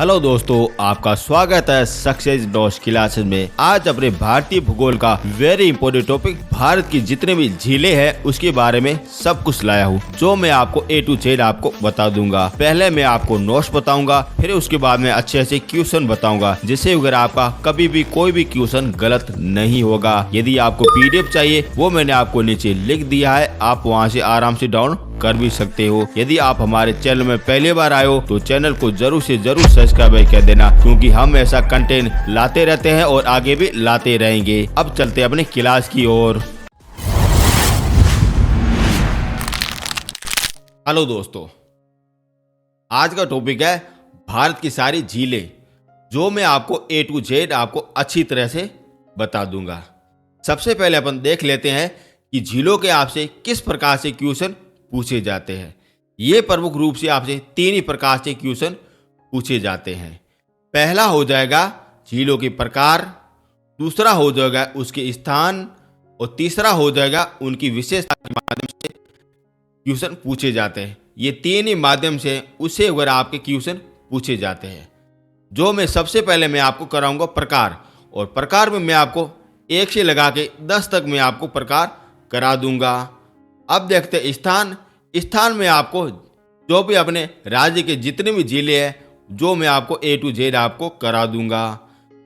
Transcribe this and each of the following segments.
Hello दोस्तों, आपका स्वागत है सक्सेस डॉस क्लासेस में। आज अपने भारतीय भूगोल का वेरी इंपोर्टेंट टॉपिक भारत की जितने भी झीलें हैं उसके बारे में सब कुछ लाया हूँ, जो मैं आपको ए टू जेड आपको बता दूंगा। पहले मैं आपको नोट्स बताऊंगा, फिर उसके बाद में अच्छे से क्वेश्चन बताऊंगा, जिससे अगर आपका कभी भी कोई भी क्वेश्चन गलत नहीं होगा। यदि आपको पीडीएफ चाहिए वो मैंने आपको नीचे लिख दिया है, आप वहाँ से आराम से डाउनलोड कर भी सकते हो। यदि आप हमारे चैनल में पहली बार आए हो तो चैनल को जरूर से जरूर सब्सक्राइब कर देना, क्योंकि हम ऐसा कंटेंट लाते रहते हैं और आगे भी लाते रहेंगे। अब चलते हैं अपने क्लास की ओर। हेलो दोस्तों, आज का टॉपिक है भारत की सारी झीलें, जो मैं आपको ए टू जेड आपको अच्छी तरह से बता दूंगा। सबसे पहले अपन देख लेते हैं कि झीलों के आपसे किस प्रकार से क्वेश्चन पूछे जाते हैं। ये प्रमुख रूप से आपसे तीन ही प्रकार से क्वेश्चन पूछे जाते हैं। पहला हो जाएगा झीलों के प्रकार, दूसरा हो जाएगा उसके स्थान, और तीसरा हो जाएगा उनकी विशेषता के माध्यम से क्वेश्चन पूछे जाते हैं। ये तीन ही माध्यम से उससे अगर आपके क्वेश्चन पूछे जाते हैं। जो मैं सबसे पहले मैं आपको कराऊंगा प्रकार, और प्रकार में मैं आपको 1 से लगा के 10 तक मैं आपको प्रकार करा दूंगा। अब देखते हैं स्थान। स्थान में आपको जो भी अपने राज्य के जितने भी जिले हैं, जो मैं आपको ए टू जेड आपको करा दूंगा।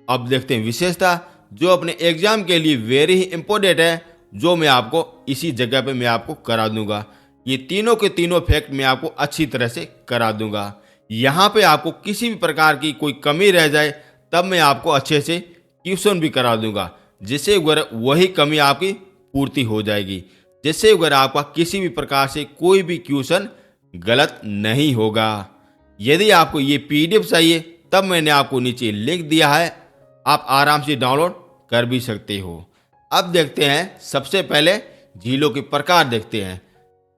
अब देखते हैं विशेषता, जो अपने एग्जाम के लिए वेरी ही इंपॉर्टेंट है, जो मैं आपको इसी जगह पे मैं आपको करा दूंगा। ये तीनों के तीनों फैक्ट मैं आपको अच्छी तरह से करा दूंगा। यहाँ पे आपको किसी भी प्रकार की कोई कमी रह जाए तब मैं आपको अच्छे से क्वेश्चन भी करा दूंगा, जिससे वही कमी आपकी पूर्ति हो जाएगी, जिससे अगर आपका किसी भी प्रकार से कोई भी क्वेश्चन गलत नहीं होगा। यदि आपको ये पीडीएफ चाहिए तब मैंने आपको नीचे लिख दिया है, आप आराम से डाउनलोड कर भी सकते हो। अब देखते हैं, सबसे पहले झीलों के प्रकार देखते हैं।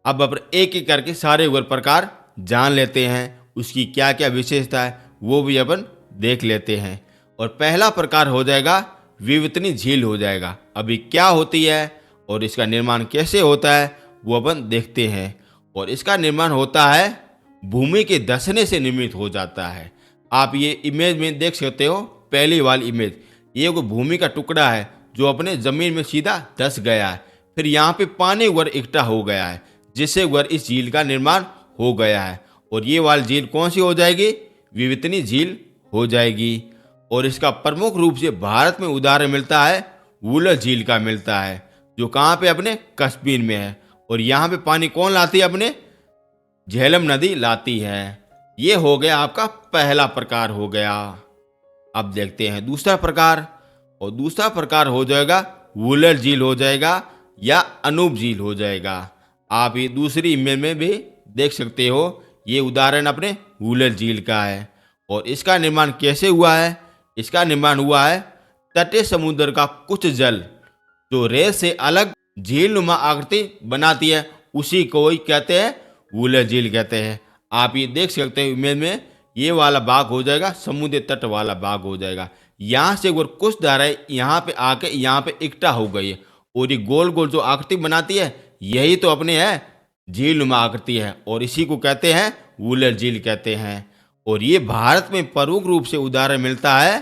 अब अपन एक एक करके सारे अगर प्रकार जान लेते हैं, उसकी क्या क्या विशेषता है वो भी अपन देख लेते हैं। और पहला प्रकार हो जाएगा विवर्तनीय झील हो जाएगा। अभी क्या होती है और इसका निर्माण कैसे होता है वो अपन देखते हैं। और इसका निर्माण होता है भूमि के धंसने से निर्मित हो जाता है। आप ये इमेज में देख सकते हो, पहली वाली इमेज, ये कोई भूमि का टुकड़ा है जो अपने जमीन में सीधा धंस गया है, फिर यहाँ पे पानी ऊपर इकट्ठा हो गया है, जिससे ऊपर इस झील का निर्माण हो गया है। और ये वाली झील कौन सी हो जाएगी? विवर्तनीय झील हो जाएगी। और इसका प्रमुख रूप से भारत में उदाहरण मिलता है वुलर झील का मिलता है, जो कहाँ पे अपने कश्मीर में है। और यहाँ पे पानी कौन लाती है? अपने झेलम नदी लाती है। ये हो गया आपका पहला प्रकार हो गया। अब देखते हैं दूसरा प्रकार, और दूसरा प्रकार हो जाएगा वुलर झील हो जाएगा या अनूप झील हो जाएगा। आप ये दूसरी इमेज में भी देख सकते हो, ये उदाहरण अपने वुलर झील का है। और इसका निर्माण कैसे हुआ है? इसका निर्माण हुआ है तटीय समुद्र का कुछ जल जो रेत से अलग झील नुमा आकृति बनाती है, उसी को ही कहते हैं वुलर झील कहते हैं। आप ये देख सकते हैं इमेज में, ये वाला भाग हो जाएगा समुद्र तट वाला भाग हो जाएगा। यहाँ से अगर कुछ धाराएं यहाँ पे आके यहाँ पे इकट्ठा हो गई है, और ये गोल गोल जो आकृति बनाती है यही तो अपने है झील नुमा आकृति है, और इसी को कहते हैं वुलर झील कहते हैं। और ये भारत में प्रमुख रूप से उदाहरण मिलता है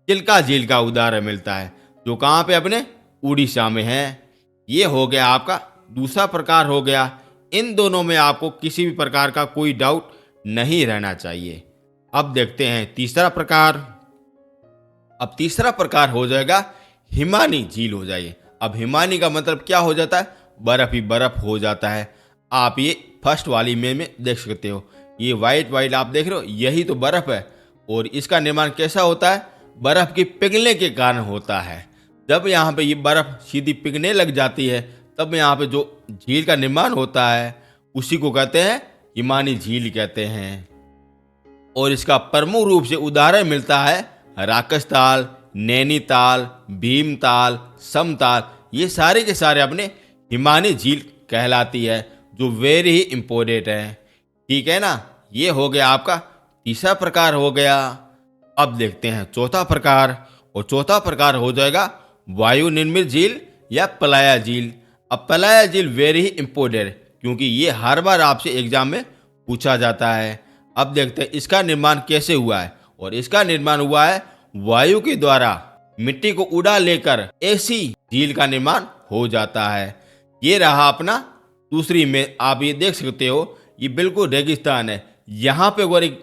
चिल्का झील का उदाहरण मिलता है, जो कहाँ पे अपने उड़ीसा में है। ये हो गया आपका दूसरा प्रकार हो गया। इन दोनों में आपको किसी भी प्रकार का कोई डाउट नहीं रहना चाहिए। अब देखते हैं तीसरा प्रकार। अब तीसरा प्रकार हो जाएगा हिमानी झील हो जाएगी। अब हिमानी का मतलब क्या हो जाता है? बर्फ ही बर्फ हो जाता है। आप ये फर्स्ट वाली इमेज में देख सकते हो, ये वाइट वाइट आप देख रहे हो, यही तो बर्फ है। और इसका निर्माण कैसा होता है? बर्फ के पिघलने के कारण होता है। जब यहाँ पे ये बर्फ सीधी पिघलने लग जाती है तब यहाँ पे जो झील का निर्माण होता है उसी को कहते हैं हिमानी झील कहते हैं। और इसका प्रमुख रूप से उदाहरण मिलता है राकसताल, नैनीताल, भीमताल, समताल, ये सारे के सारे अपने हिमानी झील कहलाती है, जो वेरी ही इम्पोर्टेंट है। ठीक है ना? ये हो गया आपका तीसरा प्रकार हो गया। अब देखते हैं चौथा प्रकार, और चौथा प्रकार हो जाएगा वायु निर्मित झील या पलाया झील। अब पलाया झील वेरी ही इम्पोर्टेंट, क्योंकि ये हर बार आपसे एग्जाम में पूछा जाता है। अब देखते हैं इसका निर्माण कैसे हुआ है। और इसका निर्माण हुआ है वायु के द्वारा मिट्टी को उड़ा लेकर ऐसी झील का निर्माण हो जाता है। ये रहा अपना दूसरी में, आप ये देख सकते हो ये बिल्कुल रेगिस्तान है। यहाँ पे अगर एक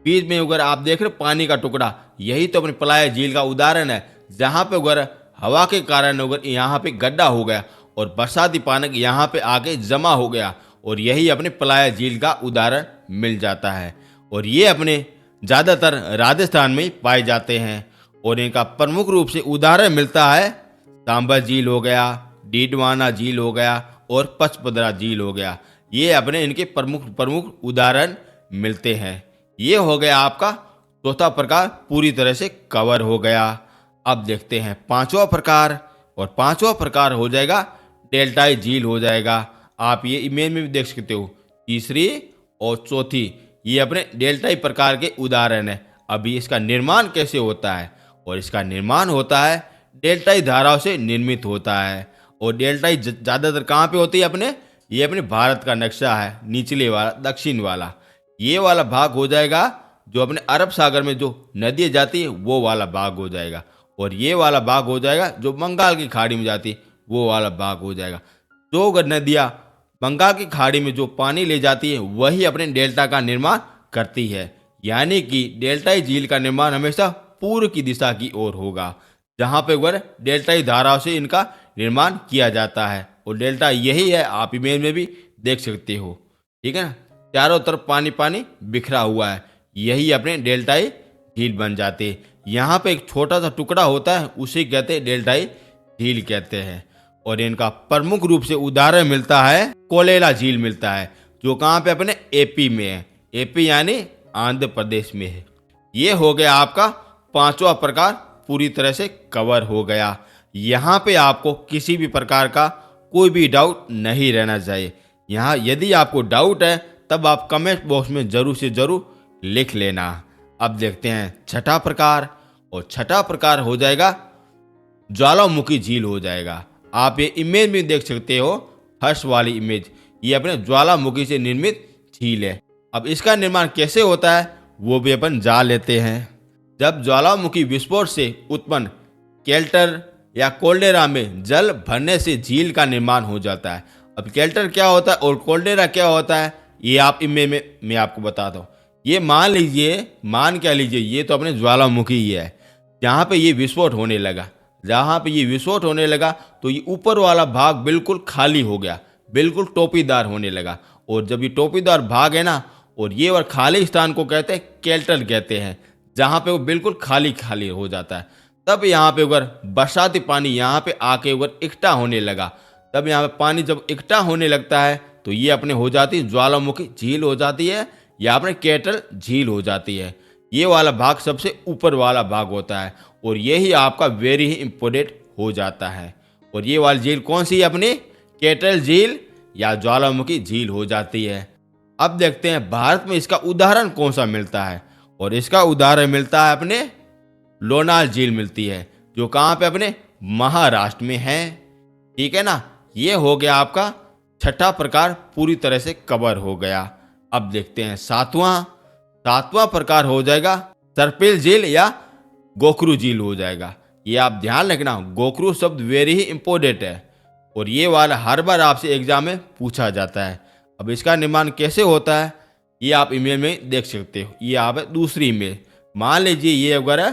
बीच में अगर आप देख रहे हो पानी का टुकड़ा, यही तो अपनी पलाया झील का उदाहरण है, जहाँ पे अगर हवा के कारण अगर यहाँ पे गड्ढा हो गया और बरसाती पानी यहाँ पे आके जमा हो गया, और यही अपने पलाया झील का उदाहरण मिल जाता है। और ये अपने ज़्यादातर राजस्थान में पाए जाते हैं। और इनका प्रमुख रूप से उदाहरण मिलता है सांबर झील हो गया, डीडवाना झील हो गया और पचपदरा झील हो गया। ये अपने इनके प्रमुख उदाहरण मिलते हैं। ये हो गया आपका चौथा प्रकार, पूरी तरह से कवर हो गया। अब देखते हैं पांचवा प्रकार, और पांचवा प्रकार हो जाएगा डेल्टाई झील हो जाएगा। आप ये इमेज में भी देख सकते हो, तीसरी और चौथी ये अपने डेल्टाई प्रकार के उदाहरण है। अभी इसका निर्माण कैसे होता है, और इसका निर्माण होता है डेल्टाई धाराओं से निर्मित होता है। और डेल्टाई ज़्यादातर कहाँ पे होती है अपने, ये अपने भारत का नक्शा है, निचले वाला दक्षिण वाला ये वाला भाग हो जाएगा। जो अपने अरब सागर में जो नदियाँ जाती है वो वाला भाग हो जाएगा। और ये वाला भाग हो जाएगा जो बंगाल की खाड़ी में जाती है वो वाला भाग हो जाएगा। जो अगर नदियाँ बंगाल की खाड़ी में जो पानी ले जाती है वही अपने डेल्टा का निर्माण करती है। यानी कि डेल्टाई झील का निर्माण हमेशा पूर्व की दिशा की ओर होगा, जहाँ पे अगर डेल्टाई धाराओं से इनका निर्माण किया जाता है। और डेल्टा यही है, आप इमेज में भी देख सकते हो, ठीक है ना, चारों तरफ पानी पानी बिखरा हुआ है, यही अपने डेल्टाई झील बन जाते हैं। यहाँ पे एक छोटा सा टुकड़ा होता है उसे कहते हैं डेल्टाई झील कहते हैं। और इनका प्रमुख रूप से उदाहरण मिलता है कोलेला झील मिलता है, जो कहाँ पे अपने एपी में है, एपी यानी आंध्र प्रदेश में है। ये हो गया आपका पांचवा प्रकार, पूरी तरह से कवर हो गया। यहाँ पे आपको किसी भी प्रकार का कोई भी डाउट नहीं रहना चाहिए। यहाँ यदि आपको डाउट है तब आप कमेंट बॉक्स में जरूर से जरूर लिख लेना। अब देखते हैं छठा प्रकार, और छठा प्रकार हो जाएगा ज्वालामुखी झील हो जाएगा। आप ये इमेज में देख सकते हो, फर्स्ट वाली इमेज, ये अपने ज्वालामुखी से निर्मित झील है। अब इसका निर्माण कैसे होता है वो भी अपन जान लेते हैं। जब ज्वालामुखी विस्फोट से उत्पन्न केल्टर या कोल्डेरा में जल भरने से झील का निर्माण हो जाता है। अब केल्टर क्या होता है और कोल्डेरा क्या होता है ये आप इमेज में मैं आपको बताता हूँ। ये मान क्या लीजिए, ये तो अपने ज्वालामुखी ही है, जहाँ पे ये विस्फोट होने लगा। जहाँ पे ये विस्फोट होने लगा तो ये ऊपर वाला भाग बिल्कुल खाली हो गया, बिल्कुल टोपीदार होने लगा। और जब ये टोपीदार भाग है ना, और ये और खाली स्थान को कहते हैं केल्टर कहते हैं, जहाँ पे वो बिल्कुल खाली खाली हो जाता है। तब यहाँ पे अगर बरसाती पानी यहाँ पे आके अगर इकट्ठा होने लगा, तब यहाँ पे पानी जब इकट्ठा होने लगता है तो ये अपने हो जाती है ज्वालामुखी झील हो जाती है, या अपने केटल झील हो जाती है। ये वाला भाग सबसे ऊपर वाला भाग होता है, और यही आपका वेरी ही इम्पोर्टेंट हो जाता है। और ये वाली झील कौन सी है अपनी, केटल झील या ज्वालामुखी झील हो जाती है। अब देखते हैं भारत में इसका उदाहरण कौन सा मिलता है, और इसका उदाहरण मिलता है अपने लोनार झील मिलती है, जो कहाँ पे अपने महाराष्ट्र में है, ठीक है ना। ये हो गया आपका छठा प्रकार, पूरी तरह से कवर हो गया। अब देखते हैं सातवां प्रकार हो जाएगा सर्पिल झील या गोखरू झील हो जाएगा। ये आप ध्यान रखना, गोखरू शब्द वेरी ही इंपॉर्टेंट है, और ये वाला हर बार आपसे एग्जाम में पूछा जाता है। अब इसका निर्माण कैसे होता है ये आप इमेज में देख सकते हो। ये आप दूसरी इमेज, मान लीजिए ये अगर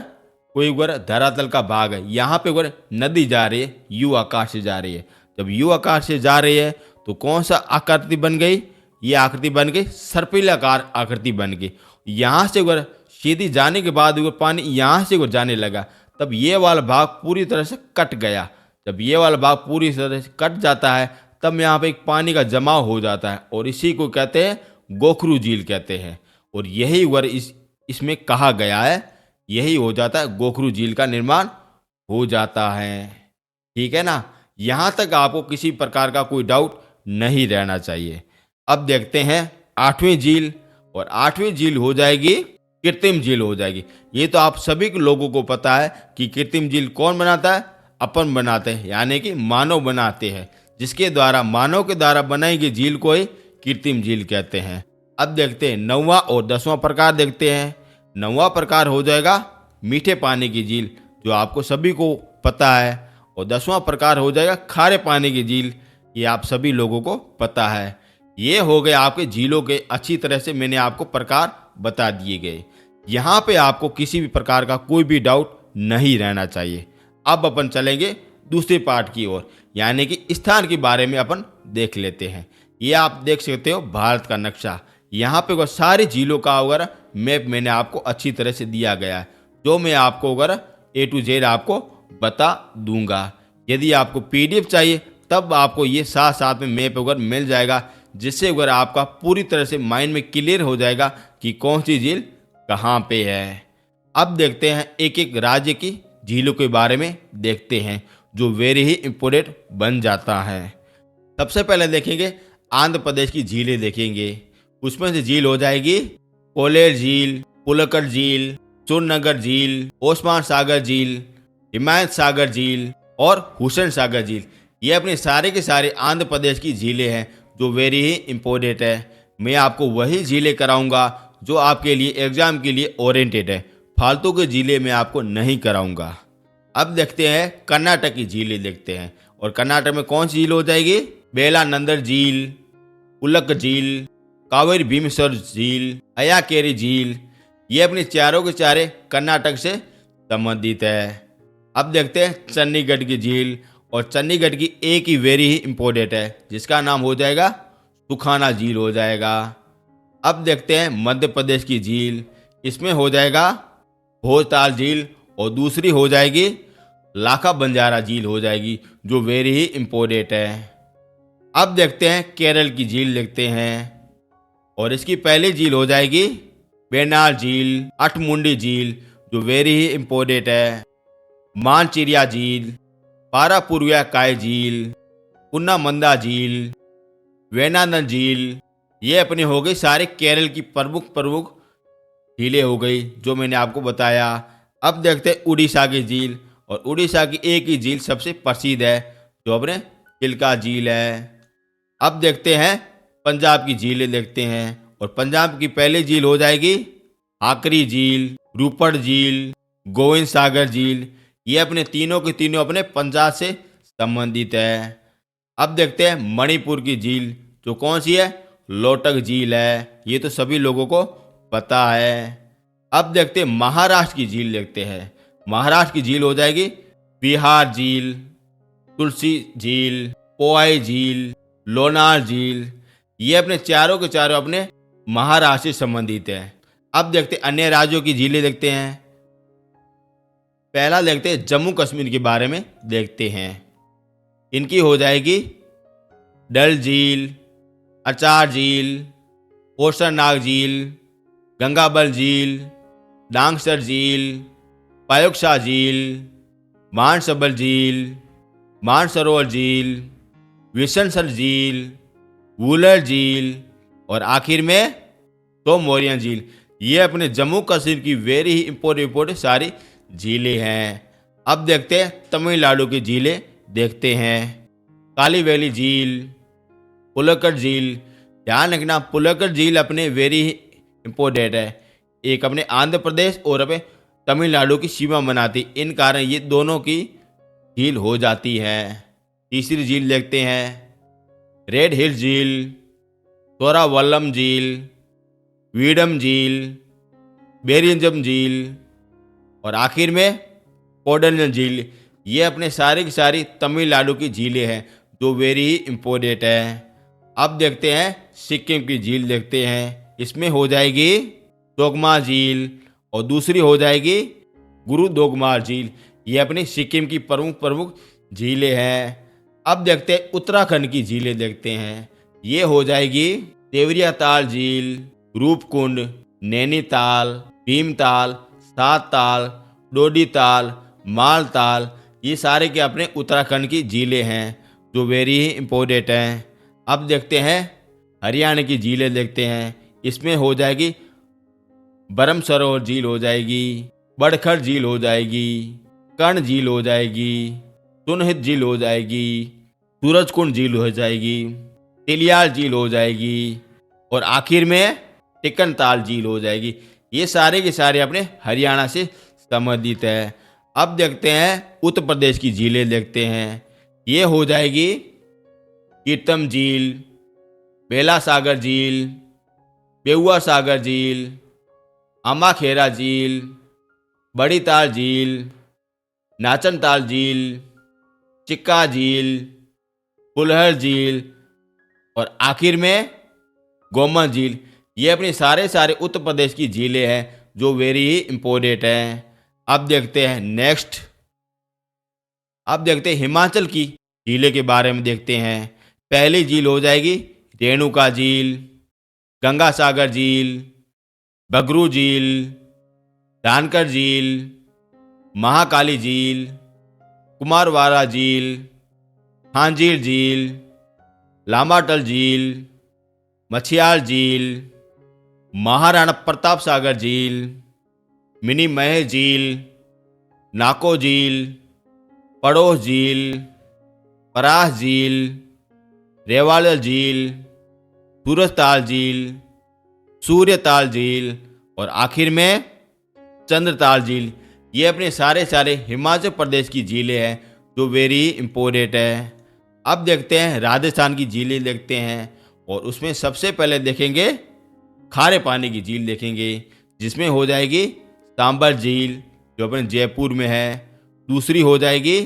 कोई अगर धरातल का भाग है, यहाँ पे अगर नदी जा रही है, यू आकार से जा रही है। जब यू आकार से जा रही है तो कौन सा आकृति बन गई, ये आकृति बन गई सर्पिलाकार आकृति बन गई। यहाँ से अगर सीधी जाने के बाद अगर पानी यहाँ से अगर जाने लगा, तब ये वाला भाग पूरी तरह से कट गया। जब ये वाला भाग पूरी तरह से कट जाता है तब यहाँ पे एक पानी का जमाव हो जाता है, और इसी को कहते हैं गोखरू झील कहते हैं। और यही अगर इसमें कहा गया है, यही हो जाता है गोखरू झील का निर्माण हो जाता है, ठीक है ना। यहाँ तक आपको किसी प्रकार का कोई डाउट नहीं रहना चाहिए। अब देखते हैं आठवीं झील, और आठवीं झील हो जाएगी कृत्रिम झील हो जाएगी। ये तो आप सभी लोगों को पता है कि कृत्रिम झील कौन बनाता है, अपन बनाते हैं, यानी कि मानव बनाते हैं, जिसके द्वारा मानव के द्वारा बनाई गई झील को ही कृत्रिम झील कहते हैं। अब देखते हैं 9वां और 10वां प्रकार देखते हैं। 9वां प्रकार हो जाएगा मीठे पानी की झील, जो आपको सभी को पता है। और 10वां प्रकार हो जाएगा खारे पानी की झील, ये आप सभी लोगों को पता है। ये हो गए आपके झीलों के अच्छी तरह से मैंने आपको प्रकार बता दिए गए। यहाँ पे आपको किसी भी प्रकार का कोई भी डाउट नहीं रहना चाहिए। अब अपन चलेंगे दूसरे पार्ट की ओर, यानी कि स्थान के बारे में अपन देख लेते हैं। ये आप देख सकते हो भारत का नक्शा। यहाँ पे सारी झीलों का वगैरह मैप मैंने आपको अच्छी तरह से दिया गया है, जो मैं आपको वगैरह A to Z आपको बता दूंगा। यदि आपको PDF चाहिए तब आपको ये साथ साथ में मैप वगैरह मिल जाएगा, जिससे अगर आपका पूरी तरह से माइंड में क्लियर हो जाएगा कि कौन सी झील कहाँ पे है। अब देखते हैं एक एक राज्य की झीलों के बारे में देखते हैं, जो वेरी ही इम्पोर्टेंट बन जाता है। सबसे पहले देखेंगे आंध्र प्रदेश की झीलें देखेंगे। उसमें से झील हो जाएगी कोलेर झील, पुलकर झील, चूरनगर झील, ओस्मान सागर झील, हिमायत सागर झील और हुसैन सागर झील। ये अपने सारे के सारे आंध्र प्रदेश की झीलें हैं, जो वेरी ही इम्पोर्टेंट है। मैं आपको वही झीलें कराऊंगा जो आपके लिए एग्जाम के लिए ओरिएंटेड है। फालतू के झीलें मैं आपको नहीं कराऊंगा। अब देखते हैं कर्नाटक की झीलें देखते हैं। और कर्नाटक में कौन सी झील हो जाएगी? बेलानंदर झील, उल्लक झील, कावेरी भीमेश्वर झील, अयाकेरी झील। ये अपने चारों के चारे कर्नाटक से संबंधित है। अब देखते हैं चंडीगढ़ की झील। और चंडीगढ़ की एक ही वेरी ही इम्पोर्टेंट है, जिसका नाम हो जाएगा सुखाना झील हो जाएगा। अब देखते हैं मध्य प्रदेश की झील। इसमें हो जाएगा भोजताल झील और दूसरी हो जाएगी लाखा बंजारा झील हो जाएगी, जो वेरी ही इम्पोर्टेंट है। अब देखते हैं केरल की झील देखते हैं। और इसकी पहली झील हो जाएगी वेनार झील, अठमुंडी झील, जो वेरी ही इम्पोर्टेंट है। मानचिरिया झील, पारापुरिया काय झील, कुन्नामंदा झील, वेनानद झील। ये अपनी हो गई सारे केरल की प्रमुख झीलें हो गई, जो मैंने आपको बताया। अब देखते हैं उड़ीसा की झील। और उड़ीसा की एक ही झील सबसे प्रसिद्ध है, जो अपने चिल्का झील है। अब देखते हैं पंजाब की झीलें देखते हैं। और पंजाब की पहली झील हो जाएगी आकरी झील, रूपड़ झील, गोविंद सागर झील। ये अपने तीनों के तीनों अपने पंजाब से संबंधित है। अब देखते हैं मणिपुर की झील, जो कौन सी है? लोटक झील है। ये तो सभी लोगों को पता है। अब देखते हैं महाराष्ट्र की झील देखते हैं। महाराष्ट्र की झील हो जाएगी बिहार झील, तुलसी झील, पोआई झील, लोनार झील। ये अपने चारों के चारों अपने महाराष्ट्र से संबंधित है। अब देखते हैं अन्य राज्यों की झीलें देखते हैं। पहला देखते हैं जम्मू कश्मीर के बारे में देखते हैं। इनकी हो जाएगी डल झील, अचार झील, ओसरनाग झील, गंगाबल झील, डांगसर झील, पायोक्सा झील, मानसबल झील, मानसरोवर झील, विशनसर झील, वुलर झील और आखिर में सोमोरियन झील। ये अपने जम्मू कश्मीर की वेरी ही इम्पोर्टेंट सारी झीलें हैं। अब देखते हैं तमिलनाडु की झीलें देखते हैं। काली वैली झील, पुलक्कड झील। ध्यान रखना पुलक्कड झील अपने वेरी इम्पोर्टेंट है। एक अपने आंध्र प्रदेश और अपने तमिलनाडु की सीमा बनाती, इन कारण ये दोनों की झील हो जाती है। तीसरी झील देखते हैं रेड हिल झील, तोरावल्लम झील, वीडम झील, बेरिंजम झील और आखिर में कोडनल झील। ये अपने सारी की सारी तमिलनाडु की झीलें हैं, जो वेरी ही इम्पोर्टेंट है। अब देखते हैं सिक्किम की झील देखते हैं। इसमें हो जाएगी दोगमा झील और दूसरी हो जाएगी गुरु दोगमार झील। ये अपनी सिक्किम की प्रमुख झीलें हैं। अब देखते हैं उत्तराखंड की झीलें देखते हैं। ये हो जाएगी देवरिया ताल झील, रूपकुंड, नैनीताल, भीमताल, सात ताल, डोडी ताल, मालताल। ये सारे के अपने उत्तराखंड की झीलें हैं, जो वेरी ही इम्पोर्टेंट हैं। अब देखते हैं हरियाणा की झीलें देखते हैं। इसमें हो जाएगी बरम सरोवर झील हो जाएगी, बड़खर झील हो जाएगी, कर्ण झील हो जाएगी, सुनहित झील हो जाएगी, सूरजकुंड झील हो जाएगी, तिलियाल झील हो जाएगी और आखिर में टिक्कनताल झील हो जाएगी। ये सारे के सारे अपने हरियाणा से संबंधित है। अब देखते हैं उत्तर प्रदेश की झीलें देखते हैं। ये हो जाएगी कीर्तम झील, बेला सागर झील, बेहुआ सागर झील, अमाखेरा झील, बड़ी ताल झील, नाचन ताल झील, चिक्का झील, फुलहर झील और आखिर में गोमन झील। ये अपनी सारे उत्तर प्रदेश की झीलें हैं जो वेरी ही इम्पोर्टेंट हैं। अब देखते हैं नेक्स्ट। अब देखते हैं हिमाचल की झीलें के बारे में देखते हैं। पहली झील हो जाएगी रेणुका झील, गंगा सागर झील, बगरू झील, धानकर झील, महाकाली झील, कुमारवाड़ा झील, हांजीर झील, लामाटल झील, मछियाल झील, महाराणा प्रताप सागर झील, मिनी महेश झील, नाको झील, पड़ोस झील, परास झील, रेवाल झील, सूरजताल झील, सूर्यताल झील और आखिर में चंद्रताल झील। ये अपने सारे हिमाचल प्रदेश की झीलें हैं जो वेरी इम्पोर्टेंट है। अब देखते हैं राजस्थान की झीलें देखते हैं और उसमें सबसे पहले देखेंगे खारे पानी की झील देखेंगे, जिसमें हो जाएगी सांबर झील जो अपने जयपुर में है। दूसरी हो जाएगी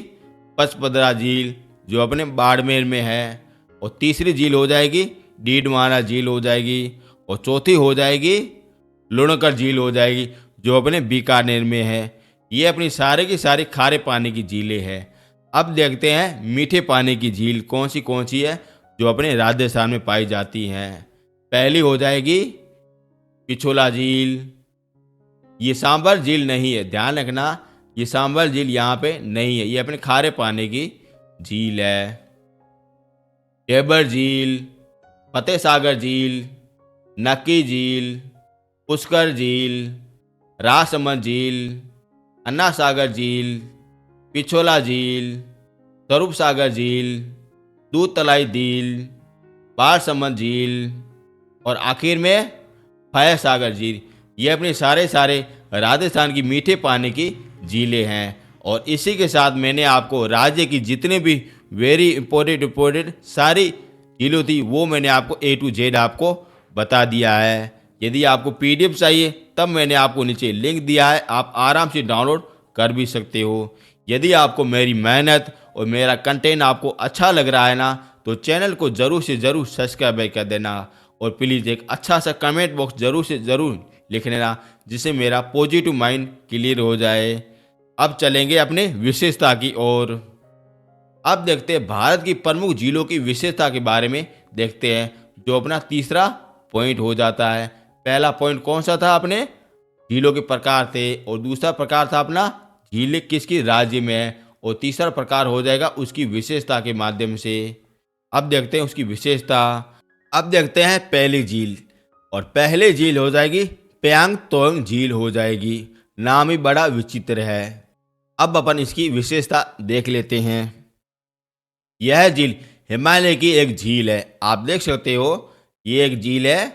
पचपदरा झील जो अपने बाड़मेर में है और तीसरी झील हो जाएगी डीडवाना झील हो जाएगी और चौथी हो जाएगी लुणकर झील हो जाएगी जो अपने बीकानेर में है। ये अपनी सारे की सारी खारे पानी की झीलें हैं। अब देखते हैं मीठे पानी की झील कौन सी है जो अपने राजस्थान में पाई जाती हैं। पहली हो जाएगी पिछोला झील। ये सांबर झील नहीं है, ध्यान रखना, ये सांबर झील यहाँ पे नहीं है, ये अपने खारे पानी की झील है। टेबर झील, फतेह सागर झील, नक्की झील, पुष्कर झील, राजसमंद झील, अन्ना सागर झील, पिछोला झील, स्वरूप सागर झील, दूध तलाई झील, बारसमंद झील और आखिर में फतेह सागर झील। ये अपने सारे राजस्थान की मीठे पानी की झीलें हैं। और इसी के साथ मैंने आपको राज्य की जितने भी वेरी इंपॉर्टेंट सारी झीलें थी वो मैंने आपको A to Z आपको बता दिया है। यदि आपको PDF चाहिए तब मैंने आपको नीचे लिंक दिया है, आप आराम से डाउनलोड कर भी सकते हो। यदि आपको मेरी मेहनत और मेरा कंटेंट आपको अच्छा लग रहा है ना तो चैनल को ज़रूर से ज़रूर सब्सक्राइब कर देना और प्लीज़ एक अच्छा सा कमेंट बॉक्स ज़रूर से ज़रूर लिख लेना जिससे मेरा पॉजिटिव माइंड क्लियर हो जाए। अब चलेंगे अपने विशेषता की ओर। अब देखते हैं भारत की प्रमुख झीलों की विशेषता के बारे में देखते हैं जो अपना तीसरा पॉइंट हो जाता है। पहला पॉइंट कौन सा था, अपने झीलों के प्रकार थे और दूसरा प्रकार था अपना झीलें किस किस राज्य में है और तीसरा प्रकार हो जाएगा उसकी विशेषता के माध्यम से। अब देखते हैं उसकी विशेषता। अब देखते हैं पहली झील और पहली झील हो जाएगी प्यांग तोंग झील हो जाएगी। नाम ही बड़ा विचित्र है। अब अपन इसकी विशेषता देख लेते हैं। यह झील हिमालय की एक झील है, आप देख सकते हो ये एक झील है,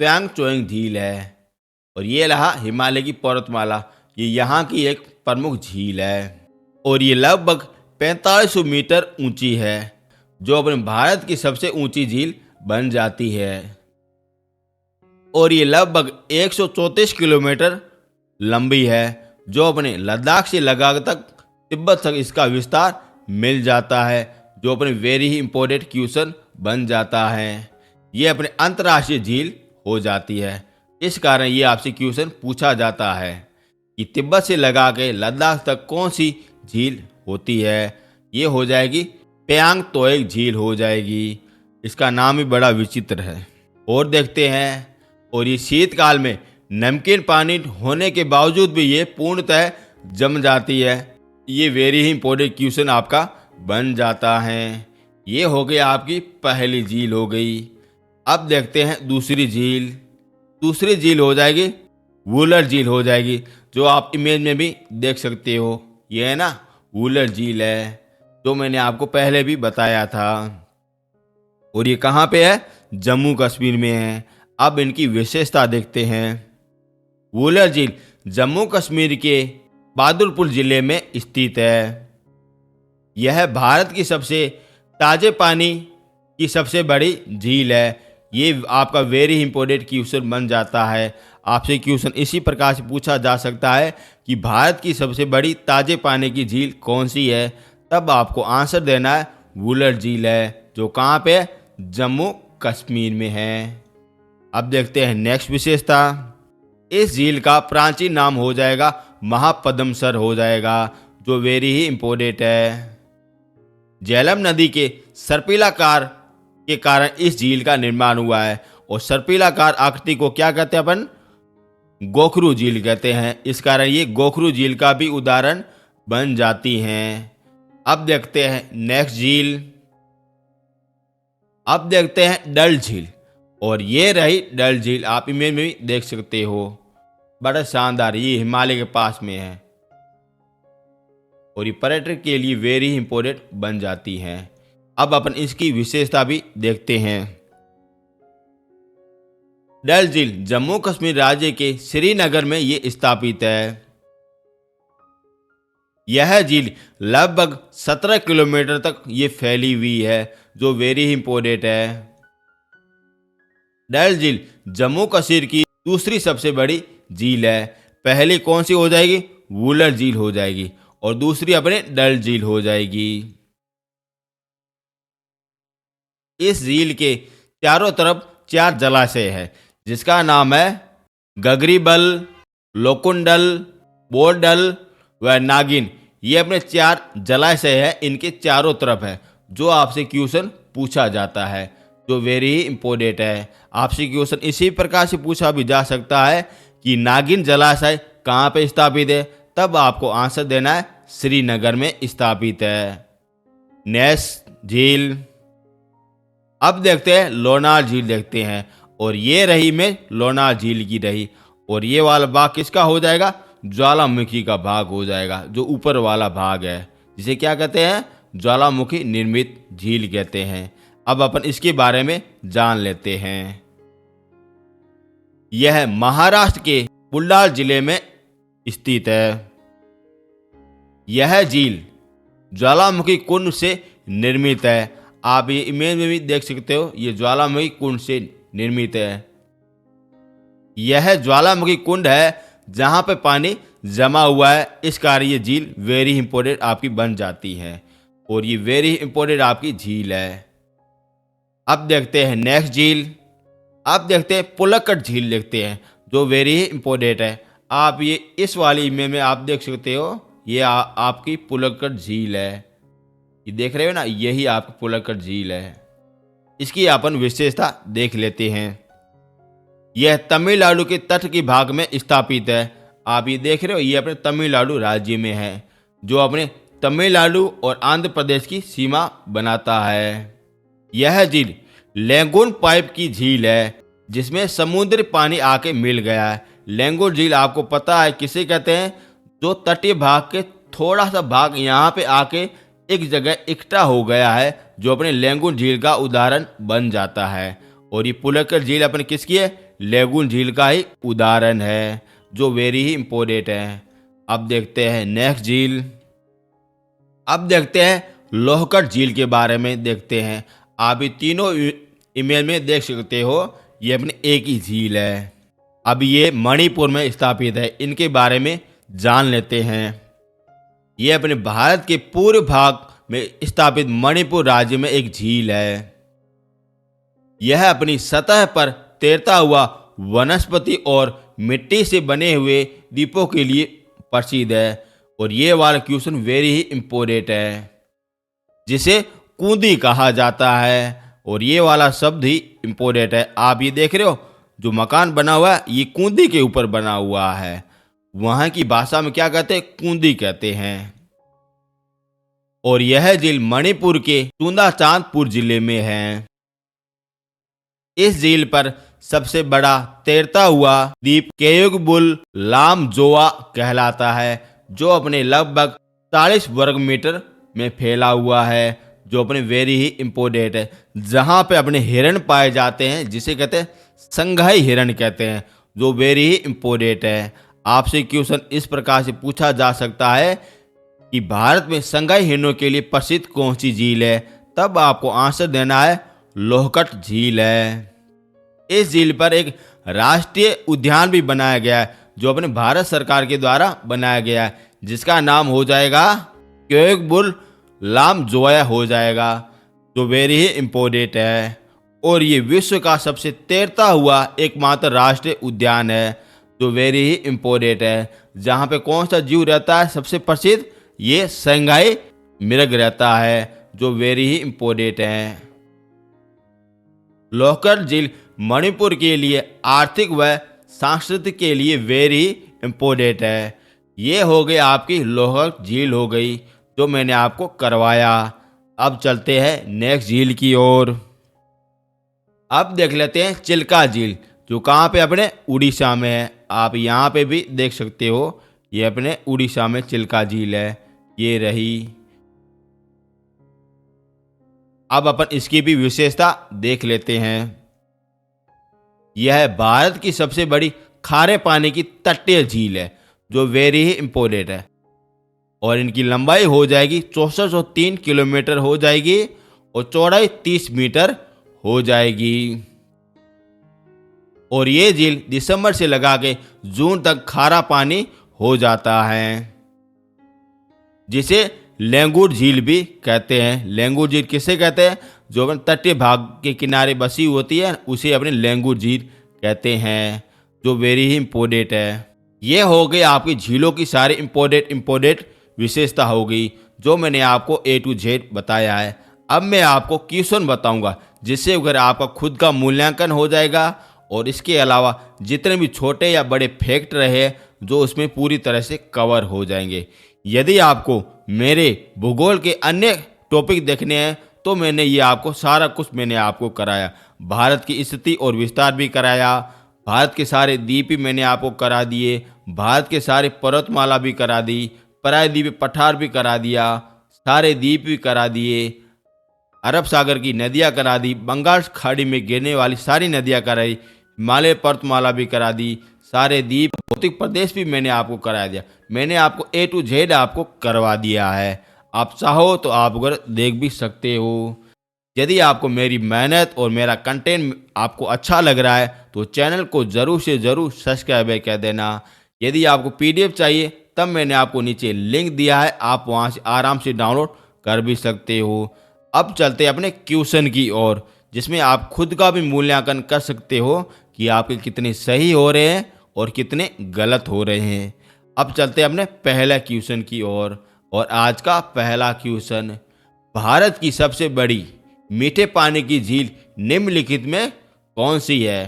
प्यांग तोंग झील है और ये रहा हिमालय की पर्वतमाला, ये यहाँ की एक प्रमुख झील है और ये लगभग 4500 मीटर ऊंची है जो अपने भारत की सबसे ऊंची झील बन जाती है और ये लगभग 134 किलोमीटर लंबी है जो अपने लद्दाख से लद्दाख तक तिब्बत तक इसका विस्तार मिल जाता है जो अपने वेरी ही इम्पोर्टेंट क्वेश्चन बन जाता है। ये अपने अंतर्राष्ट्रीय झील हो जाती है, इस कारण ये आपसे क्वेश्चन पूछा जाता है कि तिब्बत से लगा के लद्दाख तक कौन सी झील होती है। ये हो जाएगी प्यांग तोंग झील हो जाएगी। इसका नाम ही बड़ा विचित्र है। और देखते हैं, और ये शीतकाल में नमकीन पानी होने के बावजूद भी ये पूर्णतः जम जाती है। ये वेरी ही इंपॉर्टेंट क्वेश्चन आपका बन जाता है। ये हो गई आपकी पहली झील हो गई। अब देखते हैं दूसरी झील। दूसरी झील हो जाएगी वुलर झील हो जाएगी जो आप इमेज में भी देख सकते हो। ये है ना वुलर झील है जो मैंने आपको पहले भी बताया था और ये कहाँ पे है, जम्मू कश्मीर में है। अब इनकी विशेषता देखते हैं। वुलर झील जम्मू कश्मीर के बहादुरपुर जिले में स्थित है। यह भारत की सबसे ताजे पानी की सबसे बड़ी झील है। ये आपका वेरी इंपॉर्टेंट क्वेश्चन बन जाता है। आपसे क्वेश्चन इसी प्रकार से पूछा जा सकता है कि भारत की सबसे बड़ी ताजे पानी की झील कौन सी है, तब आपको आंसर देना है वुलर झील है, जो कहाँ पे है, जम्मू कश्मीर में है। अब देखते हैं नेक्स्ट विशेषता। इस झील का प्राचीन नाम हो जाएगा महापद्मसर हो जाएगा, जो वेरी ही इंपॉर्टेंट है। झेलम नदी के सर्पिलाकार के कारण इस झील का निर्माण हुआ है, और सर्पिलाकार आकृति को क्या कहते हैं अपन, गोखरू झील कहते हैं। इस कारण ये गोखरू झील का भी उदाहरण बन जाती हैं। अब देखते हैं नेक्स्ट झील। अब देखते हैं डल झील, और ये रही डल झील, आप इमेज में भी देख सकते हो, बड़ा शानदार, ये हिमालय के पास में है और ये पर्यटक के लिए वेरी इंपॉर्टेंट बन जाती हैं। अब अपन इसकी विशेषता भी देखते हैं। डल झील जम्मू कश्मीर राज्य के श्रीनगर में ये स्थापित है। यह झील लगभग 17 किलोमीटर तक ये फैली हुई है, जो वेरी इंपॉर्टेंट है। डल झील जम्मू कश्मीर की दूसरी सबसे बड़ी झील है। पहली कौन सी हो जाएगी, वुलर झील हो जाएगी, और दूसरी अपने डल झील हो जाएगी। इस झील के चारों तरफ 4 जलाशय है, जिसका नाम है गगरीबल, लोकुंडल, बोरडल व नागिन। ये अपने 4 जलाशय है, इनके चारों तरफ है, जो आपसे क्वेश्चन पूछा जाता है, जो वेरी इंपॉर्टेंट है। आपसे क्वेश्चन इसी प्रकार से पूछा भी जा सकता है कि नागिन जलाशय कहाँ पे स्थापित है, तब आपको आंसर देना है श्रीनगर में स्थापित है। नेक्स्ट झील। अब देखते हैं लोनार झील देखते हैं, और ये रही में लोनार झील की रही, और ये वाला भाग किसका हो जाएगा, ज्वालामुखी का भाग हो जाएगा, जो ऊपर वाला भाग है, जिसे क्या कहते हैं, ज्वालामुखी निर्मित झील कहते हैं। अब अपन इसके बारे में जान लेते हैं। यह महाराष्ट्र के बुलढाणा जिले में स्थित है। यह झील ज्वालामुखी कुंड से निर्मित है। आप ये इमेज में भी देख सकते हो, ये ज्वालामुखी कुंड से निर्मित है। यह ज्वालामुखी कुंड है जहां पे पानी जमा हुआ है, इस कारण ये झील वेरी इंपॉर्टेंट आपकी बन जाती है, और ये वेरी इंपॉर्टेंट आपकी झील है। अब देखते हैं नेक्स्ट झील। अब देखते हैं पुलक्कड झील देखते हैं, जो वेरी इंपॉर्टेंट है। आप ये इस वाली इमेज में आप देख सकते हो, ये आपकी पुलक्कड झील है, ये देख रहे हो ना, यही आपकी पुलक्कड झील है। इसकी अपन विशेषता देख लेते हैं। यह तमिलनाडु के तट के भाग में स्थापित है। आप ये देख रहे हो, ये अपने तमिलनाडु राज्य में है, जो अपने तमिलनाडु और आंध्र प्रदेश की सीमा बनाता है। यह झील लैगून पाइप की झील है, जिसमें समुद्री पानी आके मिल गया है। लैगून झील आपको पता है किसे कहते हैं, जो तटीय भाग के थोड़ा सा भाग यहाँ पे आके एक जगह इकट्ठा हो गया है, जो अपने लैगून झील का उदाहरण बन जाता है। और ये पुलक्कड झील अपने किसकी है, लैगून झील का ही उदाहरण है, जो वेरी ही इंपॉर्टेंट है। अब देखते हैं नेक्स्ट झील। अब देखते हैं लोहगढ़ झील के बारे में देखते हैं। आप ये तीनों इमेज में देख सकते हो, ये अपने एक ही झील है। अब ये मणिपुर में स्थापित है, इनके बारे में जान लेते हैं। ये अपने भारत के पूर्व भाग में स्थापित मणिपुर राज्य में एक झील है। यह अपनी सतह पर तैरता हुआ वनस्पति और मिट्टी से बने हुए द्वीपों के लिए प्रसिद्ध है, और ये वाला क्वेश्चन वेरी ही इंपॉर्टेंट है, जिसे कूंदी कहा जाता है, और ये वाला शब्द ही इंपॉर्टेंट है। आप ये देख रहे हो, जो मकान बना हुआ है ये कूंदी के ऊपर बना हुआ है। वहां की भाषा में क्या कहते हैं, कूंदी कहते हैं। और यह झील मणिपुर के चुंदाचांदपुर जिले में है। इस झील पर सबसे बड़ा तैरता हुआ द्वीप केयुगबुल लामजोआ कहलाता है, जो अपने लगभग 40 वर्ग मीटर में फैला हुआ है, जो अपने वेरी ही इंपॉर्टेंट है, जहां पे अपने हिरण पाए जाते हैं, जिसे कहते हैं संघाई हिरण कहते हैं, जो वेरी ही इम्पोर्टेंट है। आपसे क्वेश्चन इस प्रकार से पूछा जा सकता है कि भारत में संघाई हिरणों के लिए प्रसिद्ध कौन सी झील है, तब आपको आंसर देना है लोहकट झील है। इस झील पर एक राष्ट्रीय उद्यान भी बनाया गया है, जो अपने भारत सरकार के द्वारा बनाया गया है, जिसका नाम हो जाएगा क्योएकबुल लामजोया हो जाएगा, जो वेरी ही इम्पोर्टेंट है। और ये विश्व का सबसे तैरता हुआ एकमात्र राष्ट्रीय उद्यान है, जो वेरी ही इम्पोर्टेंट है। जहाँ पे कौन सा जीव रहता है सबसे प्रसिद्ध, ये संघाई मृग रहता है, जो वेरी ही इम्पोर्टेंट है। लोहकट झील मणिपुर के लिए आर्थिक व सांस्कृतिक के लिए वेरी इम्पोर्टेंट है। ये हो गई आपकी लोहकट झील हो गई, जो मैंने आपको करवाया। अब चलते हैं नेक्स्ट झील की ओर। अब देख लेते हैं चिल्का झील, जो कहाँ पे अपने उड़ीसा में है। आप यहाँ पे भी देख सकते हो, ये अपने उड़ीसा में चिल्का झील है, ये रही। अब अपन इसकी भी विशेषता देख लेते हैं। यह भारत की सबसे बड़ी खारे पानी की तटीय झील है, जो वेरी ही इम्पोर्टेंट है। और इनकी लंबाई हो जाएगी 6403 किलोमीटर हो जाएगी, और चौड़ाई 30 मीटर हो जाएगी। और ये झील दिसंबर से लगा के जून तक खारा पानी हो जाता है, जिसे लेंगुर झील भी कहते हैं। लेंगुर झील किसे कहते हैं, जो अपने तटीय भाग के किनारे बसी होती है, उसे अपने लेंगुर झील कहते हैं, जो वेरी ही इम्पोर्टेंट है। ये हो गई आपकी झीलों की सारी इम्पोर्टेंट विशेषता हो गई, जो मैंने आपको A to Z बताया है। अब मैं आपको क्वेश्चन बताऊंगा, जिससे अगर आपका खुद का मूल्यांकन हो जाएगा, और इसके अलावा जितने भी छोटे या बड़े फैक्ट रहे, जो उसमें पूरी तरह से कवर हो जाएंगे। यदि आपको मेरे भूगोल के अन्य टॉपिक देखने हैं, तो मैंने ये आपको सारा कुछ मैंने आपको कराया। भारत की स्थिति और विस्तार भी कराया, भारत के सारे द्वीप भी मैंने आपको करा दिए, भारत के सारे पर्वतमाला भी करा दी, प्रायद्वीप पठार भी करा दिया, सारे द्वीप भी करा दिए, अरब सागर की नदियाँ करा दी, बंगाल खाड़ी में गिरने वाली सारी नदियाँ कराई, हिमालय पर्वतमाला भी करा दी, सारे द्वीप भौतिक प्रदेश भी मैंने आपको करा दिया। मैंने आपको A to Z आपको करवा दिया है। आप चाहो तो आप अगर देख भी सकते हो। यदि आपको मेरी मेहनत और मेरा कंटेंट आपको अच्छा लग रहा है, तो चैनल को ज़रूर से ज़रूर सब्सक्राइब कर देना। यदि आपको PDF चाहिए, तब मैंने आपको नीचे लिंक दिया है, आप वहाँ से आराम से डाउनलोड कर भी सकते हो। अब चलते हैं अपने क्वेश्चन की ओर, जिसमें आप खुद का भी मूल्यांकन कर सकते हो कि आपके कितने सही हो रहे हैं और कितने गलत हो रहे हैं। अब चलते हैं अपने पहला क्वेश्चन की ओर, और आज का पहला क्वेश्चन, भारत की सबसे बड़ी मीठे पानी की झील निम्नलिखित में कौन सी है?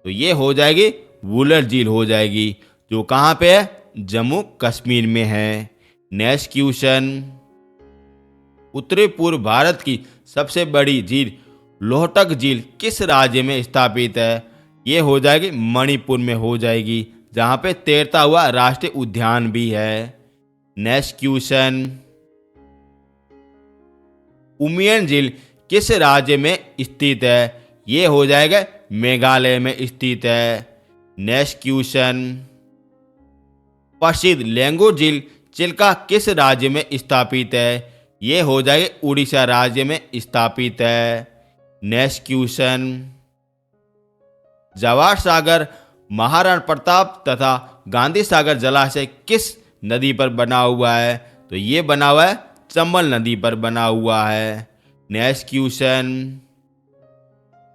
तो ये हो जाएगी वुलर झील हो जाएगी, जो कहाँ पे है, जम्मू कश्मीर में है। नेक्स्ट क्वेश्चन, उत्तरी पूर्व भारत की सबसे बड़ी झील लोहटक झील किस राज्य में स्थापित है? ये हो जाएगी मणिपुर में हो जाएगी, जहाँ पे तैरता हुआ राष्ट्रीय उद्यान भी है। नेक्स्ट क्वेश्चन, उमियम झील किस राज्य में स्थित है? ये हो जाएगा मेघालय में स्थित है। नेक्स्ट क्वेश्चन, प्रसिद्ध लेंगुर झील चिल्का किस राज्य में स्थापित है? ये हो जाएगा उड़ीसा राज्य में स्थापित है। नेक्स्ट क्वेश्चन, जवाहर सागर, महाराणा प्रताप तथा गांधी सागर जलाशय किस नदी पर बना हुआ है? तो ये बना हुआ है चंबल नदी पर बना हुआ है। नेक्स्ट क्वेश्चन,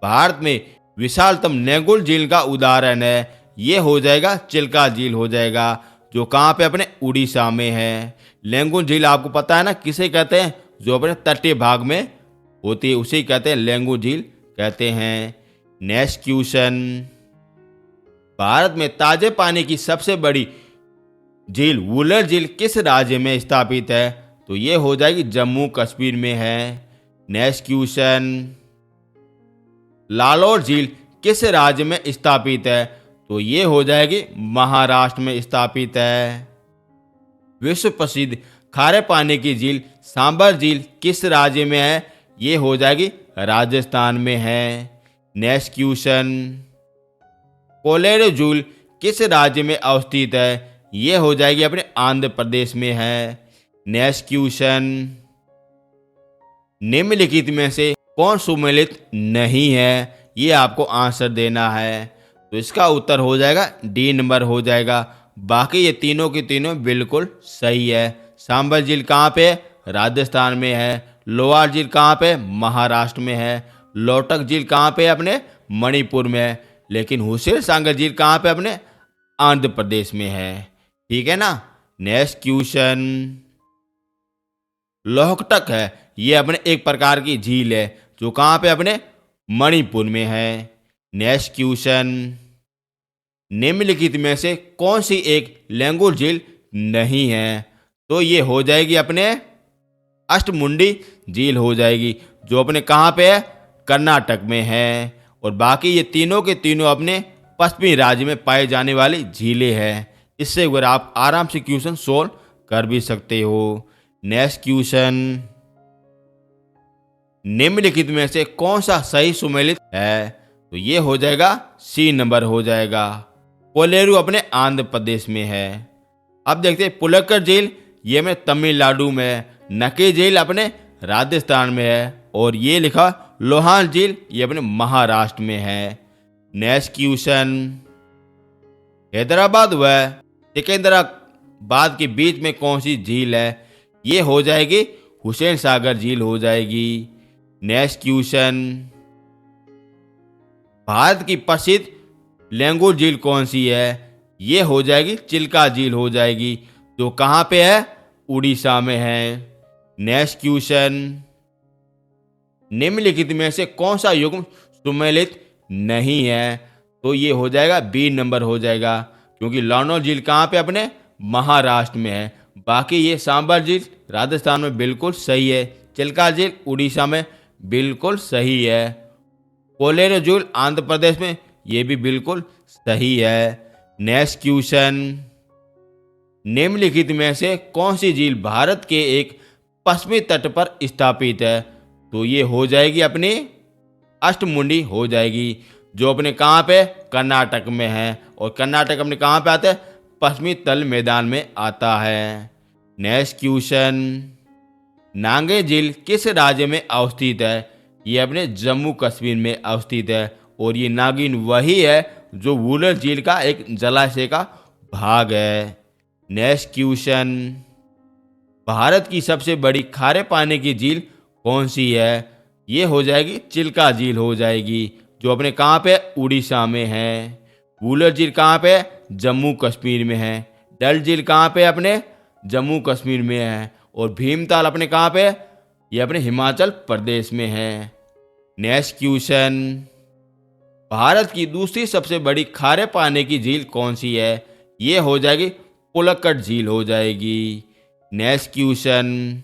भारत में विशालतम नेगुल झील का उदाहरण है? ये हो जाएगा चिल्का झील हो जाएगा, जो कहाँ पे अपने उड़ीसा में है। लेंगुन झील आपको पता है ना किसे कहते हैं, जो अपने तटीय भाग में होती है उसे कहते हैं लेंगुन झील कहते हैं। नेक्स्ट क्वेश्चन, भारत में ताजे पानी की सबसे बड़ी झील वुलर झील किस राज्य में स्थापित है? तो ये हो जाएगी जम्मू कश्मीर में है। नेक्स्ट क्वेश्चन, लालौर झील किस राज्य में स्थापित है? तो ये हो जाएगी महाराष्ट्र में स्थापित है। विश्व प्रसिद्ध खारे पानी की झील सांबर झील किस राज्य में है? ये हो जाएगी राजस्थान में है। नेक्स्ट क्वेश्चन, कोलेरू झील किस राज्य में अवस्थित है? ये हो जाएगी अपने आंध्र प्रदेश में है। नेक्स्ट क्वेश्चन, निम्नलिखित में से कौन सुमेलित नहीं है? ये आपको आंसर देना है। तो इसका उत्तर हो जाएगा डी नंबर हो जाएगा। बाकी ये तीनों की तीनों बिल्कुल सही है। सांबर झील कहाँ पे? राजस्थान में है। लोअर झील कहाँ पे? महाराष्ट्र में है। लोटक झील कहाँ पे? अपने मणिपुर में है। लेकिन हुसैन सागर झील कहाँ पे? अपने आंध्र प्रदेश में है। ठीक है ना। नेक्स्ट क्वेश्चन, लोहकटक है, ये अपने एक प्रकार की झील है जो कहाँ पे? अपने मणिपुर में है। नेक्स्ट क्वेश्चन, निम्नलिखित में से कौन सी एक लैंगुर झील नहीं है? तो ये हो जाएगी अपने अष्टमुंडी झील हो जाएगी जो अपने कहाँ पे है? कर्नाटक में है। और बाकी ये तीनों के तीनों अपने पश्चिमी राज्य में पाए जाने वाली झीलें हैं। इससे अगर आप आराम से क्वेश्चन सोल्व कर भी सकते हो। नेक्स्ट क्वेश्चन, निम्नलिखित में से कौन सा सही सुमेलित है? तो ये हो जाएगा सी नंबर हो जाएगा। कोलेरू अपने आंध्र प्रदेश में है। अब देखते हैं पुलक्कड़ झील, ये में तमिलनाडु में है। नकी झील अपने राजस्थान में है। और ये लिखा लोहान झील, ये अपने महाराष्ट्र में है। नेक्स्ट क्वेश्चन, हैदराबाद व सिकंदराबाद के बीच में कौन सी झील है? ये हो जाएगी हुसैन सागर झील हो जाएगी। नेक्स्ट क्वेश्चन, भारत की प्रसिद्ध लैंगूर झील कौन सी है? ये हो जाएगी चिल्का झील हो जाएगी जो कहाँ पे है? उड़ीसा में है। नेक्स्ट क्वेश्चन, निम्नलिखित में से कौन सा युग्म सुमेलित नहीं है? तो ये हो जाएगा बी नंबर हो जाएगा क्योंकि लाहौल झील कहाँ पे? अपने महाराष्ट्र में है। बाकी ये सांबर झील राजस्थान में बिल्कुल सही है। चिल्का झील उड़ीसा में बिल्कुल सही है। कोलेरू झील आंध्र प्रदेश में, ये भी बिल्कुल सही है। नेक्स्ट क्वेश्चन, निम्नलिखित में से कौन सी झील भारत के एक पश्चिमी तट पर स्थापित है? तो ये हो जाएगी अपनी अष्टमुंडी हो जाएगी जो अपने कहाँ पे? कर्नाटक में है। और कर्नाटक अपने कहाँ पे आता है? पश्चिमी तल मैदान में आता है। नेक्स्ट क्वेश्चन, नांगे झील किस राज्य में अवस्थित है? ये अपने जम्मू कश्मीर में अवस्थित है। और ये नागिन वही है जो वुलर झील का एक जलाशय का भाग है। नेक्स्ट क्वेश्चन, भारत की सबसे बड़ी खारे पानी की झील कौन सी है? ये हो जाएगी चिल्का झील हो जाएगी जो अपने कहाँ पे? उड़ीसा में है। वुलर झील कहाँ पे? जम्मू कश्मीर में है। डल झील कहाँ पे? अपने जम्मू कश्मीर में है। और भीमताल अपने कहाँ पे? ये अपने हिमाचल प्रदेश में है। नेक्स्ट क्वेश्चन, भारत की दूसरी सबसे बड़ी खारे पानी की झील कौन सी है? ये हो जाएगी पुलक्कड़ झील हो जाएगी। नेक्स्ट क्वेश्चन,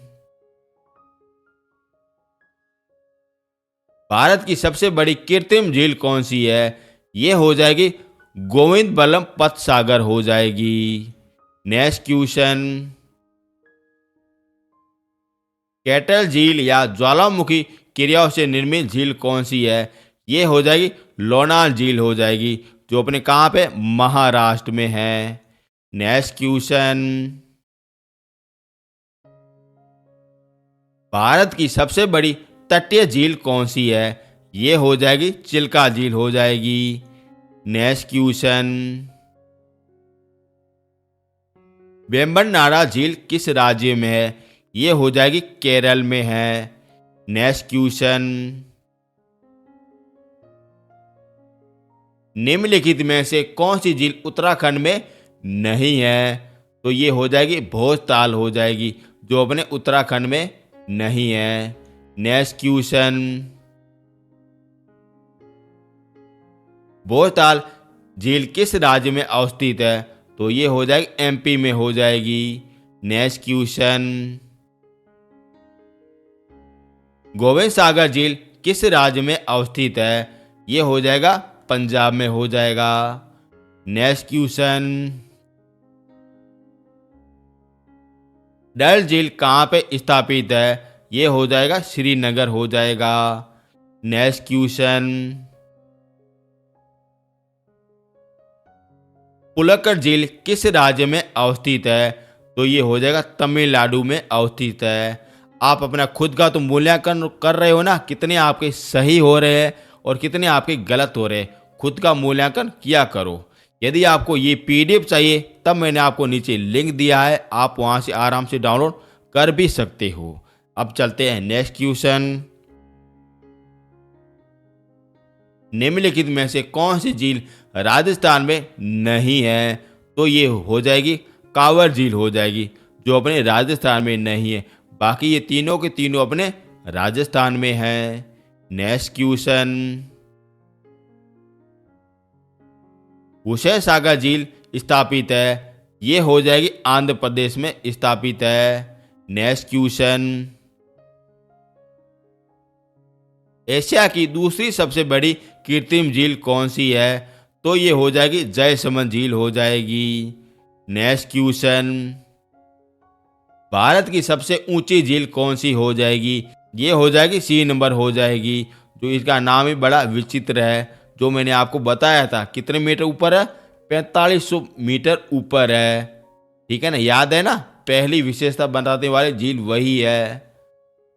भारत की सबसे बड़ी कृत्रिम झील कौन सी है? ये हो जाएगी गोविंद बल्लभ पंत सागर हो जाएगी। नेक्स्ट क्वेश्चन, कैटल झील या ज्वालामुखी क्रियाओं से निर्मित झील कौन सी है? ये हो जाएगी लोनार झील हो जाएगी जो अपने कहाँ पे? महाराष्ट्र में है। नेक्स्ट क्वेश्चन, भारत की सबसे बड़ी तटीय झील कौन सी है? ये हो जाएगी चिल्का झील हो जाएगी। नेक्स्ट क्वेश्चन, वेम्बनाड झील किस राज्य में है? ये हो जाएगी केरल में है। नेक्स्ट क्वेश्चन, निम्नलिखित में से कौन सी झील उत्तराखंड में नहीं है? तो ये हो जाएगी भोजताल हो जाएगी जो अपने उत्तराखंड में नहीं है। नेक्स्ट क्वेश्चन, भोजताल झील किस राज्य में अवस्थित है? तो ये हो जाएगी एमपी में हो जाएगी। नेक्स्ट क्वेश्चन, गोविंद सागर झील किस राज्य में अवस्थित है? ये हो जाएगा पंजाब में हो जाएगा। नेक्स्ट क्वेश्चन, डल झील कहाँ पे स्थापित है? ये हो जाएगा श्रीनगर हो जाएगा। नेक्स्ट क्वेश्चन, पुलक्कड़ झील किस राज्य में अवस्थित है? तो ये हो जाएगा तमिलनाडु में अवस्थित है। आप अपना खुद का तो मूल्यांकन कर रहे हो ना, कितने आपके सही हो रहे हैं और कितने आपके गलत हो रहे हैं। खुद का मूल्यांकन किया करो। यदि आपको ये पीडीएफ चाहिए तब मैंने आपको नीचे लिंक दिया है, आप वहाँ से आराम से डाउनलोड कर भी सकते हो। अब चलते हैं नेक्स्ट क्वेश्चन। निम्नलिखित में से कौन सी झील राजस्थान में नहीं है? तो ये हो जाएगी कांवर झील हो जाएगी, जो अपने राजस्थान में नहीं है। बाकी ये तीनों के तीनों अपने राजस्थान में है। Next question. हुसैन सागर झील स्थापित है, ये हो जाएगी आंध्र प्रदेश में स्थापित है। Next question. एशिया की दूसरी सबसे बड़ी कृत्रिम झील कौन सी है? तो ये हो जाएगी जयसमंद झील हो जाएगी। Next question. भारत की सबसे ऊंची झील कौन सी हो जाएगी? ये हो जाएगी सी नंबर हो जाएगी, जो इसका नाम ही बड़ा विचित्र है, जो मैंने आपको बताया था। कितने मीटर ऊपर है? 4500 मीटर ऊपर है। ठीक है ना, याद है ना, पहली विशेषता बताने वाली झील वही है।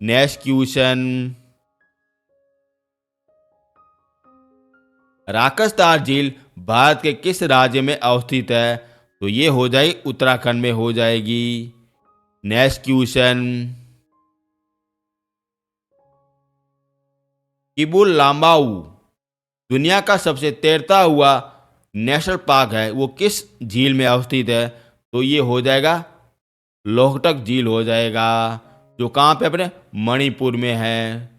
Next question. राकसतार झील भारत के किस राज्य में अवस्थित है? तो ये हो जाएगी उत्तराखंड में हो जाएगी। Next question. किबुल लांबाऊ दुनिया का सबसे तैरता हुआ नेशनल पार्क है, वो किस झील में अवस्थित है? तो ये हो जाएगा लोकटक झील हो जाएगा, जो कहाँ पे अपने मणिपुर में है।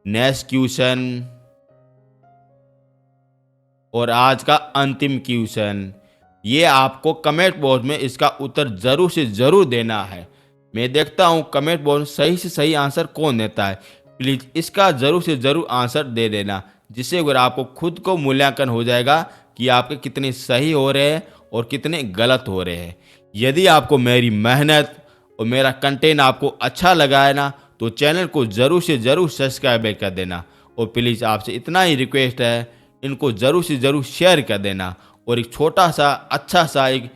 Next question. और आज का अंतिम क्वेश्चन, ये आपको कमेंट बॉक्स में इसका उत्तर जरूर से जरूर देना है। मैं देखता हूँ कमेंट बॉक्स में सही से सही आंसर कौन देता है। प्लीज़ इसका जरूर से जरूर आंसर दे देना, जिससे अगर आपको खुद को मूल्यांकन हो जाएगा कि आपके कितने सही हो रहे हैं और कितने गलत हो रहे हैं। यदि आपको मेरी मेहनत और मेरा कंटेंट आपको अच्छा लगा है ना, तो चैनल को ज़रूर से ज़रूर सब्सक्राइब कर देना। और प्लीज़ आपसे इतना ही रिक्वेस्ट है, इनको ज़रूर से ज़रूर शेयर कर देना और एक छोटा सा अच्छा सा एक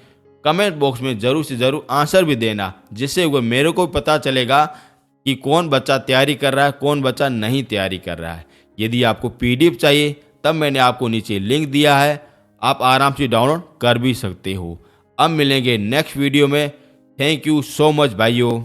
कमेंट बॉक्स में ज़रूर से ज़रूर आंसर भी देना, जिससे वो मेरे को पता चलेगा कि कौन बच्चा तैयारी कर रहा है, कौन बच्चा नहीं तैयारी कर रहा है। यदि आपको पीडीएफ चाहिए तब मैंने आपको नीचे लिंक दिया है, आप आराम से डाउनलोड कर भी सकते हो। अब मिलेंगे नेक्स्ट वीडियो में। थैंक यू सो मच भाइयों।